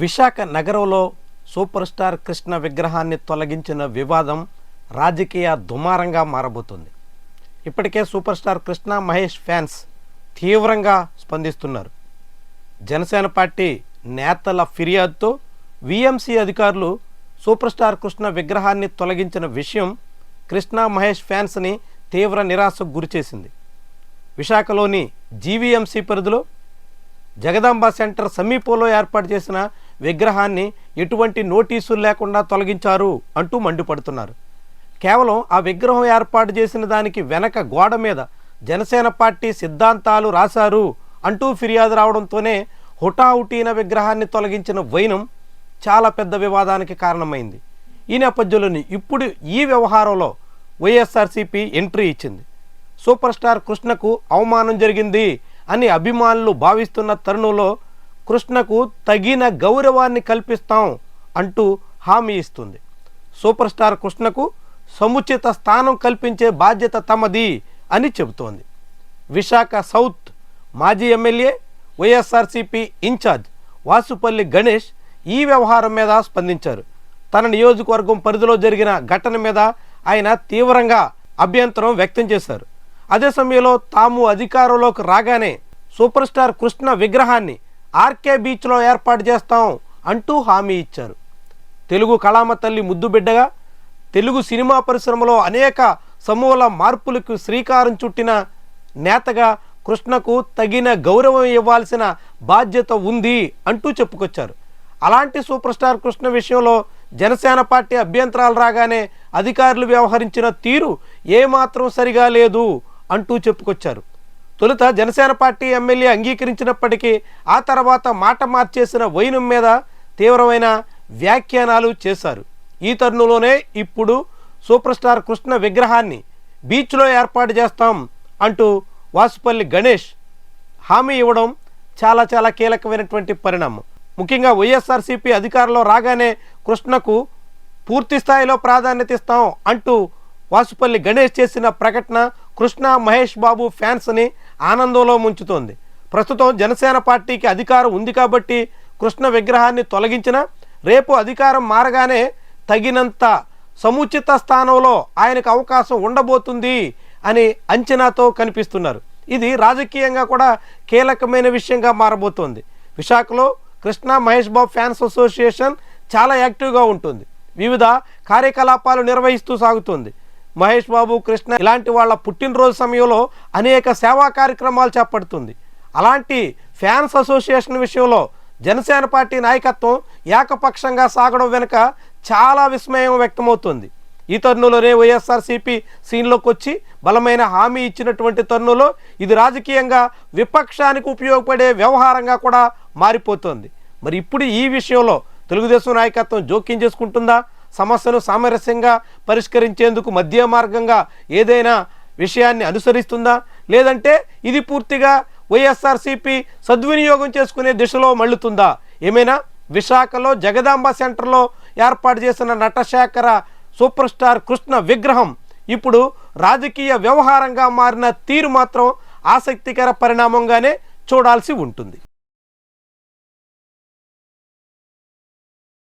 విశాఖ నగరంలో super star Krishna విగ్రహాన్ని తొలగించిన వివాదం రాజకీయ దుమారంగా మారబోతుంది. ఇప్పటికే super star Krishna Mahesh fans తీవ్రంగా స్పందిస్తున్నారు. జనసేన పార్టీ నేతల ఫిర్యాదుతో విఎంసి అధికారులు సూపర్ స్టార్ కృష్ణ విగ్రహాన్ని తొలగించిన విషయం కృష్ణ మహేష్ ఫ్యాన్స్ని తీవ్ర నిరాశకు గురిచేసింది. విశాఖలోని జీవీఎంసీ పరిధిలో జగదాంబ సెంటర్ సమీపంలో ఏర్పాటు చేసిన విగ్రహాన్ని ఎటువంటి నోటీసులు లేకుండా తొలగించారు అంటూ మండిపడుతున్నారు. కేవలం ఆ విగ్రహం ఏర్పాటు చేసిన దానికి వెనక గోడ మీద జనసేన పార్టీ సిద్ధాంతాలు రాశారు అంటూ ఫిర్యాదు రావడంతోనే హుటాహుటీన విగ్రహాన్ని తొలగించిన వైనం చాలా పెద్ద వివాదానికి కారణమైంది. ఈ నేపథ్యంలోని ఇప్పుడు ఈ వ్యవహారంలో వైఎస్ఆర్సీపీ ఎంట్రీ ఇచ్చింది. సూపర్ స్టార్ కృష్ణకు అవమానం జరిగింది అని అభిమానులు భావిస్తున్న తరుణంలో కృష్ణకు తగిన గౌరవాన్ని కల్పిస్తాం అంటూ హామీ ఇస్తుంది. సూపర్ స్టార్ కృష్ణకు సముచిత స్థానం కల్పించే బాధ్యత తమది అని చెబుతోంది. విశాఖ సౌత్ మాజీ ఎమ్మెల్యే వైఎస్ఆర్సీపీ ఇన్ఛార్జ్ వాసుపల్లి గణేష్ ఈ వ్యవహారం మీద స్పందించారు. తన నియోజకవర్గం పరిధిలో జరిగిన ఘటన మీద ఆయన తీవ్రంగా అభ్యంతరం వ్యక్తం చేశారు. అదే సమయంలో తాము అధికారంలోకి రాగానే సూపర్ స్టార్ కృష్ణ విగ్రహాన్ని ఆర్కే బీచ్లో ఏర్పాటు చేస్తాం అంటూ హామీ ఇచ్చారు. తెలుగు కళామ తల్లి ముద్దు బిడ్డగా తెలుగు సినిమా పరిశ్రమలో అనేక సమూల మార్పులకు శ్రీకారం చుట్టిన నేతగా కృష్ణకు తగిన గౌరవం ఇవ్వాల్సిన బాధ్యత ఉంది అంటూ చెప్పుకొచ్చారు. అలాంటి సూపర్ స్టార్ కృష్ణ విషయంలో జనసేన పార్టీ అభ్యంతరాలు రాగానే అధికారులు వ్యవహరించిన తీరు ఏమాత్రం సరిగా లేదు అంటూ చెప్పుకొచ్చారు. తొలుత జనసేన పార్టీ ఎమ్మెల్యే అంగీకరించినప్పటికీ ఆ తర్వాత మాట మార్చేసిన వైనం మీద తీవ్రమైన వ్యాఖ్యానాలు చేశారు. ఈ తరుణంలోనే ఇప్పుడు సూపర్ స్టార్ కృష్ణ విగ్రహాన్ని బీచ్లో ఏర్పాటు చేస్తాం అంటూ వాసుపల్లి గణేష్ హామీ ఇవ్వడం చాలా కీలకమైనటువంటి పరిణామం. ముఖ్యంగా వైఎస్ఆర్సీపీ అధికారంలో రాగానే కృష్ణకు పూర్తి స్థాయిలో ప్రాధాన్యత ఇస్తాం అంటూ వాసుపల్లి గణేష్ చేసిన ప్రకటన కృష్ణ మహేష్ బాబు ఫ్యాన్స్ని ఆనందంలో ముంచుతోంది. ప్రస్తుతం జనసేన పార్టీకి అధికారం ఉంది కాబట్టి కృష్ణ విగ్రహాన్ని తొలగించిన రేపు అధికారం మారగానే తగినంత సముచిత స్థానంలో ఆయనకు అవకాశం ఉండబోతుంది అని అంచనాతో కనిపిస్తున్నారు. ఇది రాజకీయంగా కూడా కీలకమైన విషయంగా మారబోతోంది. విశాఖలో కృష్ణ మహేష్ బాబు ఫ్యాన్స్ అసోసియేషన్ చాలా యాక్టివ్గా ఉంటుంది. వివిధ కార్యకలాపాలు నిర్వహిస్తూ సాగుతుంది. మహేష్ బాబు కృష్ణ ఇలాంటి వాళ్ళ పుట్టినరోజు సమయంలో అనేక సేవా కార్యక్రమాలు చేపడుతుంది. అలాంటి ఫ్యాన్స్ అసోసియేషన్ విషయంలో జనసేన పార్టీ నాయకత్వం ఏకపక్షంగా సాగడం వెనుక చాలా విస్మయం వ్యక్తమవుతుంది. ఈ తరుణంలోనే వైఎస్ఆర్సీపీ సీన్లోకి వచ్చి బలమైన హామీ ఇచ్చినటువంటి తరుణంలో ఇది రాజకీయంగా విపక్షానికి ఉపయోగపడే వ్యవహారంగా కూడా మారిపోతుంది. మరి ఇప్పుడు ఈ విషయంలో తెలుగుదేశం నాయకత్వం జోక్యం చేసుకుంటుందా? సమస్యను సామరస్యంగా పరిష్కరించేందుకు మధ్య మార్గంగా ఏదైనా విషయాన్ని అనుసరిస్తుందా? లేదంటే ఇది పూర్తిగా వైఎస్ఆర్సీపీ సద్వినియోగం చేసుకునే దిశలో మళ్ళుతుందా? ఏమైనా విశాఖలో జగదాంబ సెంటర్లో ఏర్పాటు చేసిన నటశేఖర సూపర్ స్టార్ కృష్ణ విగ్రహం ఇప్పుడు రాజకీయ వ్యవహారంగా మారిన తీరు మాత్రం ఆసక్తికర పరిణామంగానే చూడాల్సి ఉంటుంది.